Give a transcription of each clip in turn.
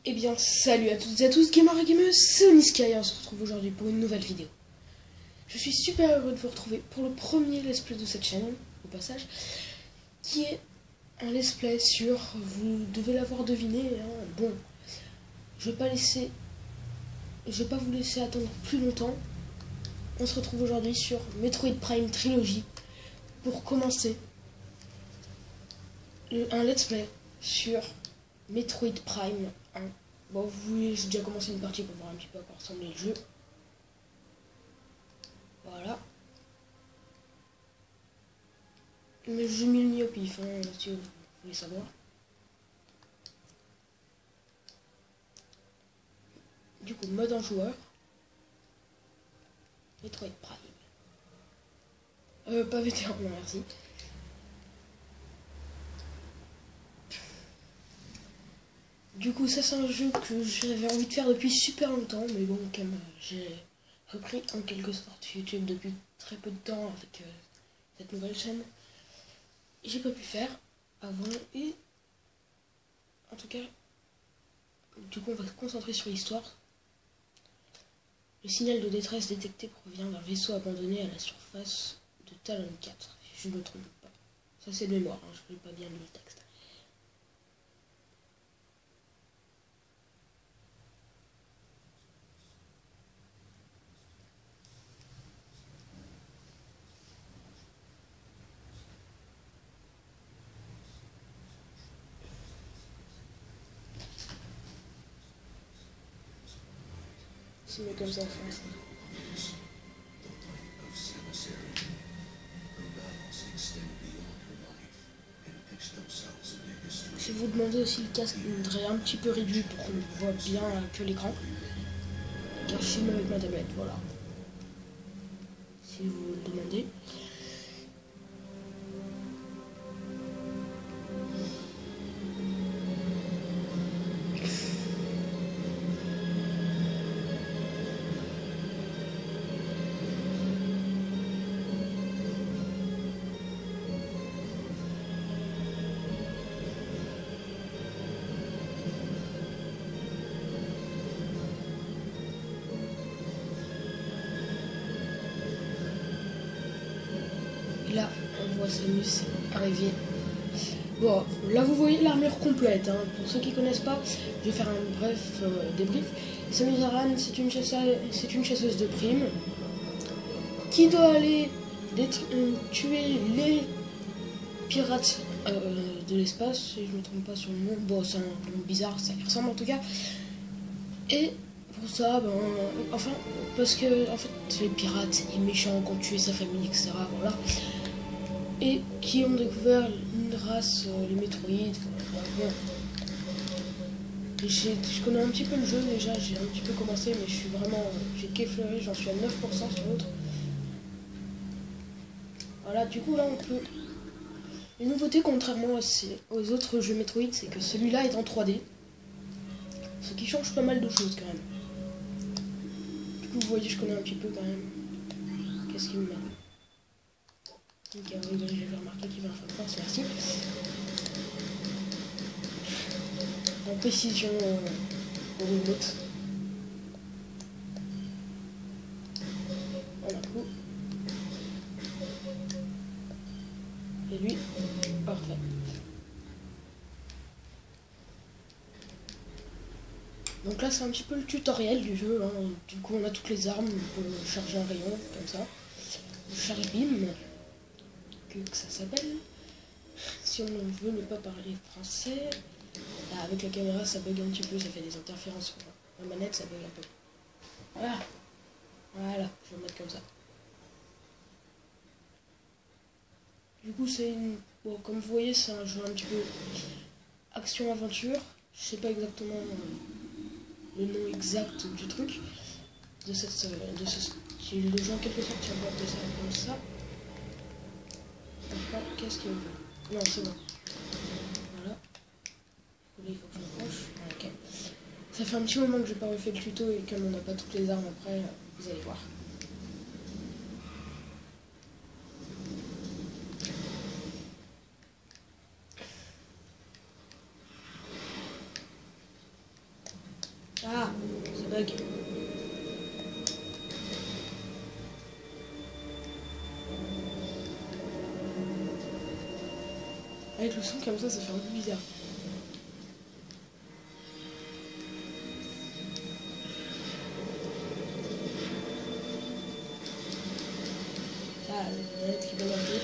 Eh bien, salut à toutes et à tous, gamers et gameuses, c'est Oniski et on se retrouve aujourd'hui pour une nouvelle vidéo. Je suis super heureux de vous retrouver pour le premier let's play de cette chaîne, au passage, qui est un let's play sur, vous devez l'avoir deviné, hein, bon, je vais pas vous laisser attendre plus longtemps. On se retrouve aujourd'hui sur Metroid Prime Trilogy pour commencer un let's play sur Metroid Prime 1. Bon, vous voulez, j'ai déjà commencé une partie pour voir un petit peu à quoi ressemblait le jeu. Voilà. Mais j'ai mis le mis au pif, hein, si vous voulez savoir. Du coup, mode en joueur. Metroid Prime. Pas vétéran, non merci. Du coup, ça c'est un jeu que j'avais envie de faire depuis super longtemps, mais bon, comme j'ai repris en quelque sorte YouTube depuis très peu de temps avec cette nouvelle chaîne, j'ai pas pu faire avant et en tout cas, du coup on va se concentrer sur l'histoire. Le signal de détresse détecté provient d'un vaisseau abandonné à la surface de Talon 4, si je ne me trompe pas. Ça c'est de mémoire, hein, je ne vais pas bien lu le texte. C'est mieux comme ça en France. Si vous demandez aussi le casque, il voudrait un petit peu réduit pour qu'on voit bien que l'écran. Car je filme avec ma tablette, voilà. Si vous le demandez. Là, on voit Samus arriver. Bon, là vous voyez l'armure complète. Hein. Pour ceux qui connaissent pas, je vais faire un bref débrief. Samus Aran, c'est une chasseuse de primes qui doit aller tuer les pirates de l'espace, si je ne me trompe pas sur le nom. Bon, c'est un nom bizarre, ça y ressemble en tout cas. Et pour ça, ben, enfin, parce que en fait, les pirates, c'est des méchants qui ont tué sa famille, etc. Voilà. Et qui ont découvert une race, les métroïdes. Bon. Je connais un petit peu le jeu déjà, j'ai un petit peu commencé, mais je suis vraiment. J'ai qu'effleuré, j'en suis à 9% sur l'autre. Voilà, du coup là on peut. Une nouveauté contrairement aux autres jeux Metroid, c'est que celui-là est en 3D. Ce qui change pas mal de choses quand même. Du coup vous voyez, je connais un petit peu quand même. Qu'est-ce qu'il me met? Ok, j'ai remarqué qu'il y avait un feu de force, merci. En précision au remote. Voilà, coup. Et lui, parfait. Donc là c'est un petit peu le tutoriel du jeu, hein. Du coup on a toutes les armes, on peut charger un rayon comme ça. Le charge beam, que ça s'appelle. Si on veut ne pas parler français, là, avec la caméra ça bug un petit peu, ça fait des interférences. La manette ça bug un peu. Voilà, voilà, je vais mettre comme ça. Du coup c'est une... Bon, comme vous voyez c'est un jeu un petit peu action-aventure. Je sais pas exactement le nom exact du truc, de ce style de jeu en quelque sorte, si on peut appeler ça comme ça. Enfin, qu'est-ce qu'il veut? Non, c'est bon. Voilà. Là, il faut que je m'approche. Ok. Ça fait un petit moment que j'ai pas refait le tuto et comme on n'a pas toutes les armes après, vous allez voir. Avec le son comme ça fait un peu bizarre. Ah, la manette qui donne un peu.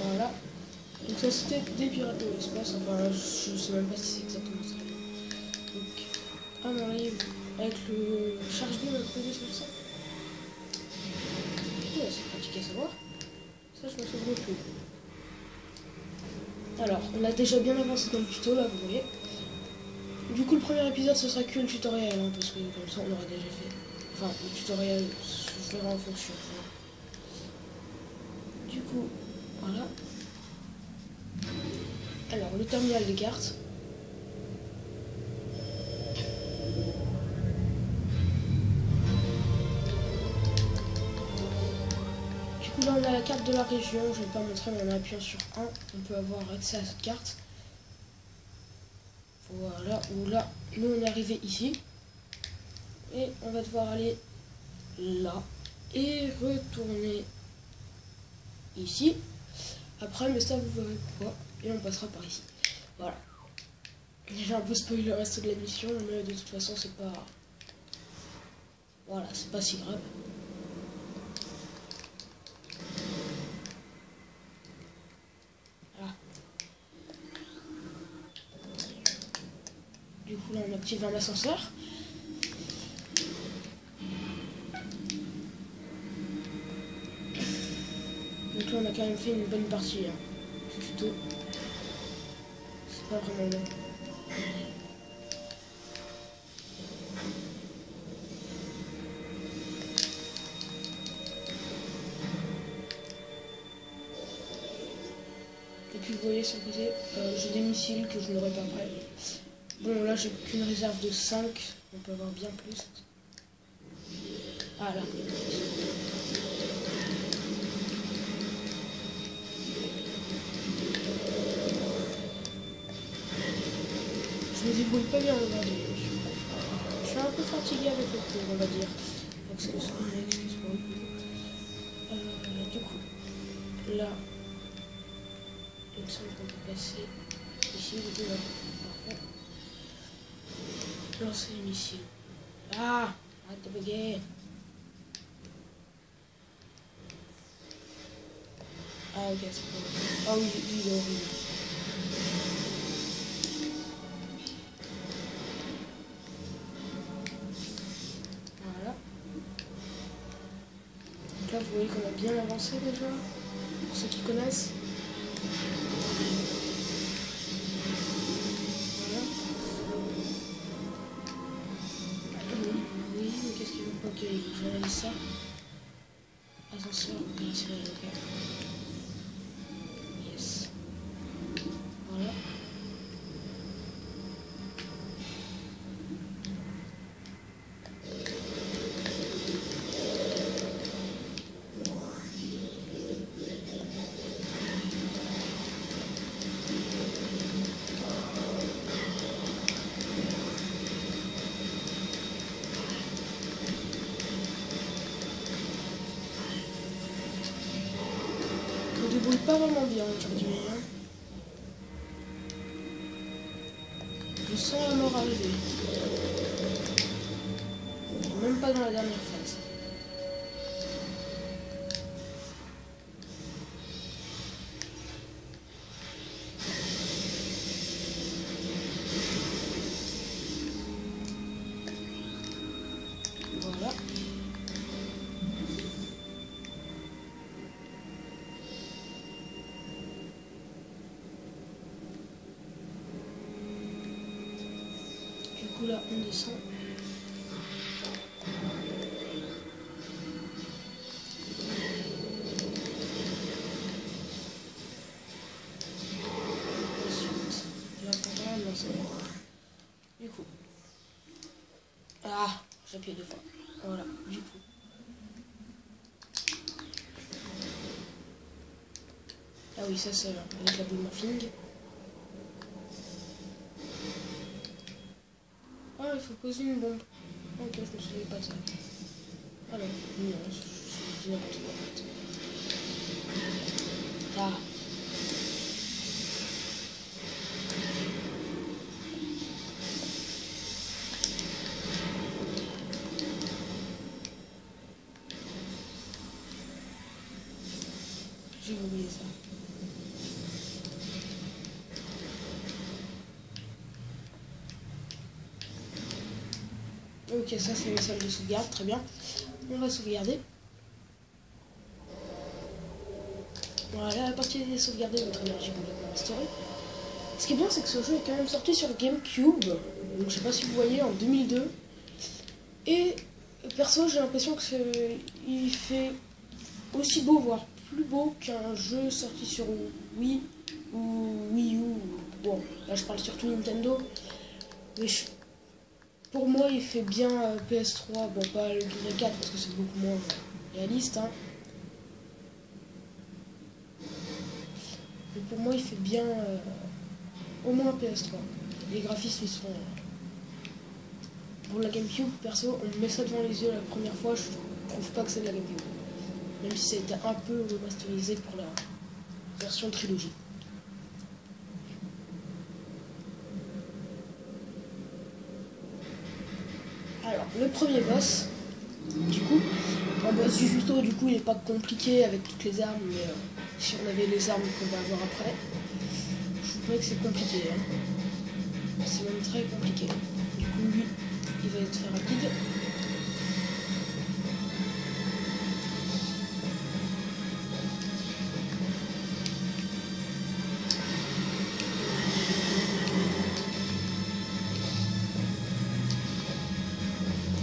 Voilà. Donc ça c'était des pirates de l'espace. Enfin, je sais même pas si c'est exactement ça. Donc, on arrive avec le charge beam posé sur ça. Ouais, c'est pratique à savoir. Ça, je me souviens plus. Alors, on a déjà bien avancé dans le tuto, là, vous voyez. Du coup, le premier épisode, ce sera que le tutoriel, hein, parce que comme ça, on aura déjà fait. Enfin, le tutoriel se fera en fonction. Voilà. Du coup, voilà. Alors, le terminal des cartes. Du coup, là, on a la carte de la région. Je ne vais pas montrer, mais en appuyant sur 1, on peut avoir accès à cette carte. Voilà, ou là, nous, on est arrivé ici. Et on va devoir aller là. Et retourner ici. Après, mais ça, vous verrez pourquoi. Et on passera par ici. Voilà. J'ai un peu spoilé le reste de la mission, mais de toute façon, c'est pas... Voilà, c'est pas si grave. Voilà. Du coup, là, on active un ascenseur. Donc là, on a quand même fait une bonne partie. Hein. C'est plutôt... C'est pas vraiment long. Et puis, vous voyez sur le côté, j'ai des missiles que je n'aurai pas prêts. Bon, là, j'ai qu'une réserve de 5. On peut avoir bien plus. Ah, là. Je me débrouille pas bien aujourd'hui. Je suis un peu fatigué avec le cours, on va dire. Excuse-moi. Du coup, là, il me semble qu'on peut passer ici. Du coup, là, parfait. Lancer les missiles. Ah, arrête de bugger. Ah, ok, c'est bon. Ah oui, il est horrible. Voilà. Donc là, vous voyez qu'on a bien avancé déjà. Pour ceux qui connaissent. Voilà. Oui, mais qu'est-ce qu'il veut pas que j'analyse ça? Ascenseur, opérationnel, ok. Yes. Voilà. Je me débrouille pas vraiment bien aujourd'hui. Hein. Je sens la mort arriver. Même pas dans la dernière phase. Voilà. Du coup là on descend. Ensuite, je vais prendre un lancer. Du coup. Ah, j'appuie 2 fois. Voilà, du coup. Ah oui, ça c'est avec la boule morphing. Ah, il faut poser une bombe. Ok, je me souviens pas de ça. Ah non, non, dis n'importe quoi en fait. Ah. J'ai oublié ça. Ok, ça c'est une salle de sauvegarde, très bien. On va sauvegarder. Voilà, la partie est sauvegardée, votre énergie complètement restaurée. Ce qui est bien, c'est que ce jeu est quand même sorti sur GameCube. Donc je sais pas si vous voyez, en 2002. Et perso, j'ai l'impression qu'il fait aussi beau, voire plus beau qu'un jeu sorti sur Wii ou Wii U. Bon, là je parle surtout Nintendo. Mais pour moi, il fait bien PS3. Bon, pas le 4 parce que c'est beaucoup moins réaliste. Hein. Mais pour moi, il fait bien au moins PS3. Les graphismes, ils sont... Pour la GameCube, perso, on me met ça devant les yeux la première fois, je trouve pas que c'est de la GameCube. Même si ça a été un peu remasterisé pour la version trilogie. Alors, le premier boss, du coup, un boss du judo, du coup, il n'est pas compliqué avec toutes les armes, mais si on avait les armes qu'on va avoir après, je vous dirais que c'est compliqué. Hein. C'est même très compliqué. Du coup, lui, il va être très rapide.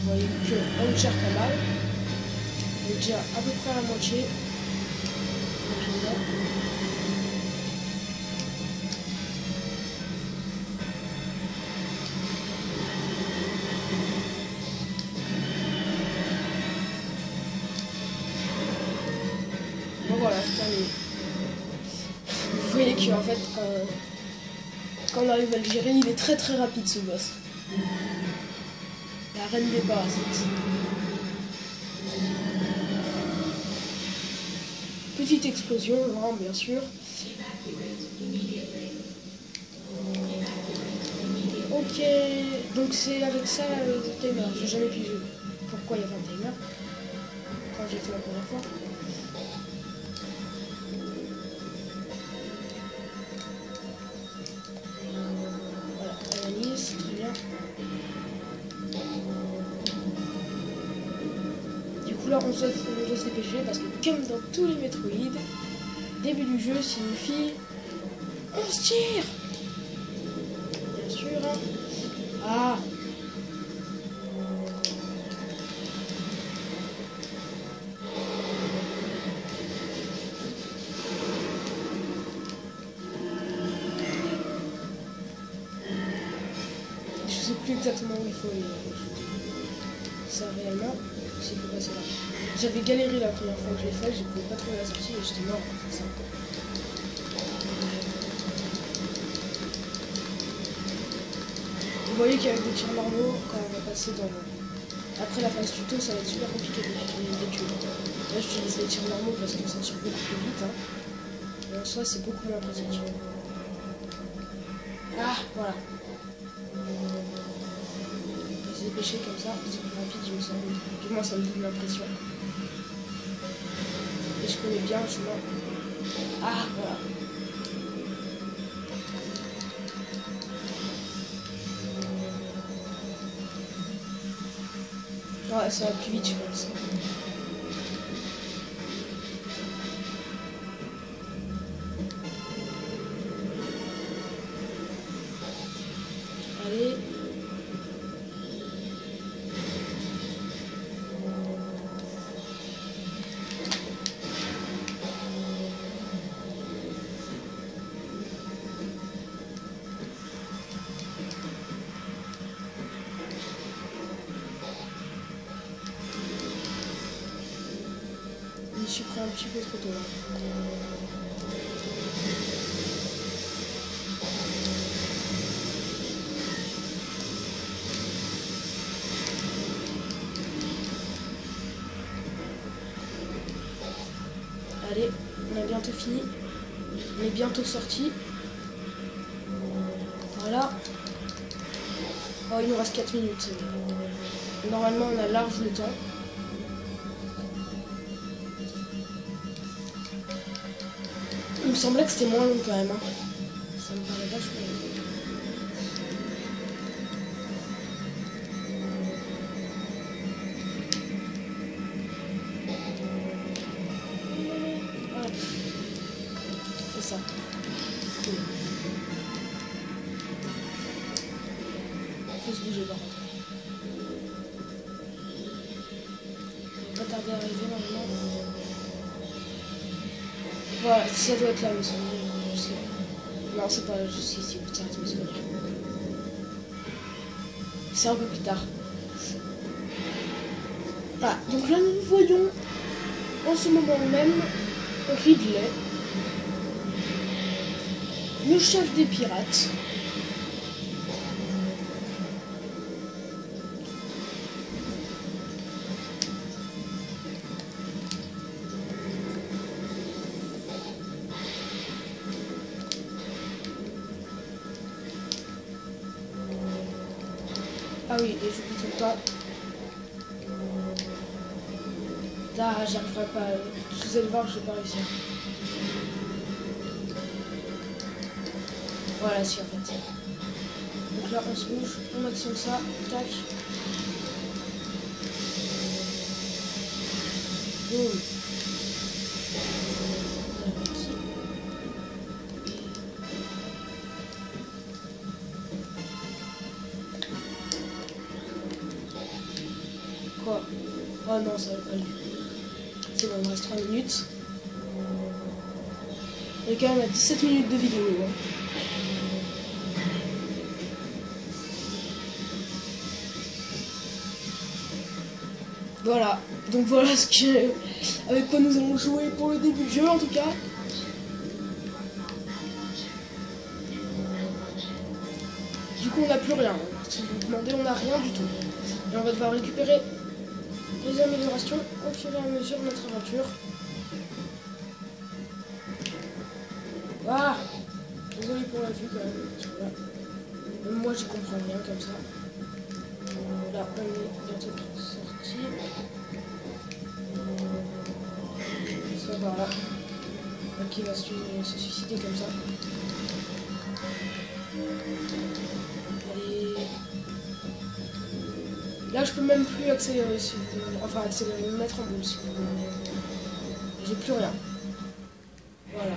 Vous voyez qu'on gère pas mal. On est déjà à peu près à la moitié. Bon voilà, c'est terminé. Vous voyez qu'en fait, quand on arrive à le gérer, il est très très rapide ce boss. La reine des parasites. Petite explosion, hein, bien sûr. Ok, donc c'est avec ça le timer. J'ai jamais pigé pourquoi il y avait un timer quand j'ai fait la première fois. Voilà, analyse, très bien. Du coup là on doit se dépêcher parce que comme dans tous les Metroid, début du jeu signifie on se tire. Bien sûr. Hein. Ah. Je sais plus exactement où il faut ça réellement. S'il faut passer là. J'avais galéré la première fois que je l'ai fait, je ne pouvais pas trouver la sortie et j'étais mort. Ça. Vous voyez qu'avec des tirs normaux, quand on va passer dans après la phase tuto, ça va être super compliqué de les tuer. Là, j'utilise les tirs normaux parce que ça tire beaucoup plus vite. Hein. Et en soi, c'est beaucoup moins pratique. Ah, voilà. Se dépêcher comme ça, c'est plus rapide, il me semble. Du moins, ça me donne l'impression. Et je connais bien le chemin. Ah, voilà. Ouais, ça va plus vite, je pense. Allez. Je suis pris un petit peu trop tôt là. Allez, on a bientôt fini. On est bientôt sorti. Voilà. Oh, il nous reste 4 minutes. Normalement, on a large le temps. Il me semblait que c'était moins long quand même. Hein. Ça me paraît vachement long. Voilà. C'est ça. Cool. Faut se bouger par contre. On va pas tarder à arriver normalement. Voilà, ça doit être là, me semble. Je sais. Non, c'est pas juste ici, putain, c'est mes souvenirs. C'est un peu plus tard. Voilà, donc là nous voyons en ce moment même Ridley, le chef des pirates. Ah oui, et j'oublie tout le temps. Ah, j'arriverai pas. Vous allez voir, je vais pas réussir. Voilà, si en fait. Donc là, on se bouge, on actionne ça, tac. Boum. Quoi? Oh non, ça va pas aller. C'est bon, il me reste 3 minutes. On est quand même à 17 minutes de vidéo. Hein. Voilà. Donc voilà ce que avec quoi nous allons jouer pour le début du jeu en tout cas. Du coup on n'a plus rien. Si vous vous demandez, on n'a rien du tout. Et on va devoir récupérer les améliorations au fur et à mesure de notre aventure. Ah, désolé pour la vue quand même. Voilà. Même moi j'y comprends rien comme ça. Là on est bientôt sorti. Ça va là. Qui va se suicider comme ça. Allez. Là je peux même plus accélérer si vous voulez. Enfin accélérer, me mettre en boule si vous voulez. J'ai plus rien. Voilà.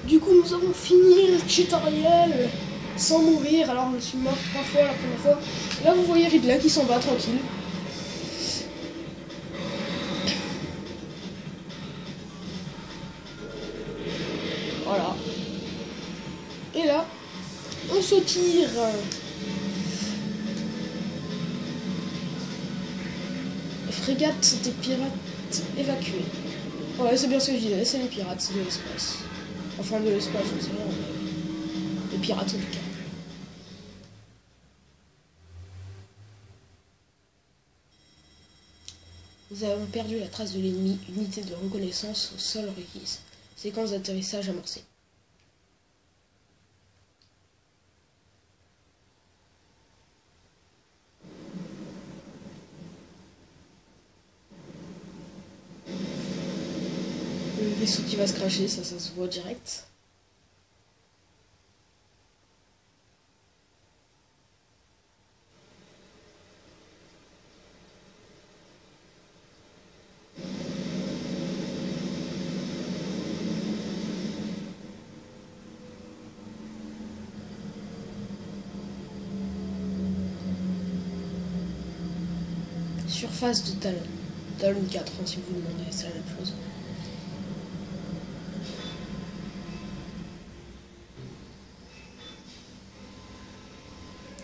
Du coup nous avons fini le tutoriel sans mourir. Alors je suis mort 3 fois la première fois. Là vous voyez Ridley qui s'en va tranquille. Voilà. Et là, on se tire. Frégate des pirates évacués. Ouais, c'est bien ce que je disais, c'est les pirates de l'espace. Enfin, de l'espace, je sais rien, mais les pirates en tout cas. Nous avons perdu la trace de l'ennemi, unité de reconnaissance au sol requise. Séquence d'atterrissage amorcée. Le vaisseau qui va se cracher, ça se voit direct. Surface de Talon. Talon 4, hein, si vous vous demandez, c'est la même chose.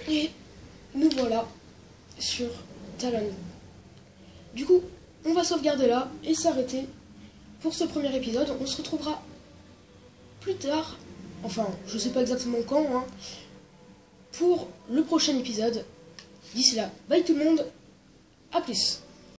Et nous voilà sur Talon. Du coup, on va sauvegarder là et s'arrêter pour ce premier épisode. On se retrouvera plus tard, enfin, je sais pas exactement quand, hein, pour le prochain épisode. D'ici là, bye tout le monde, à plus.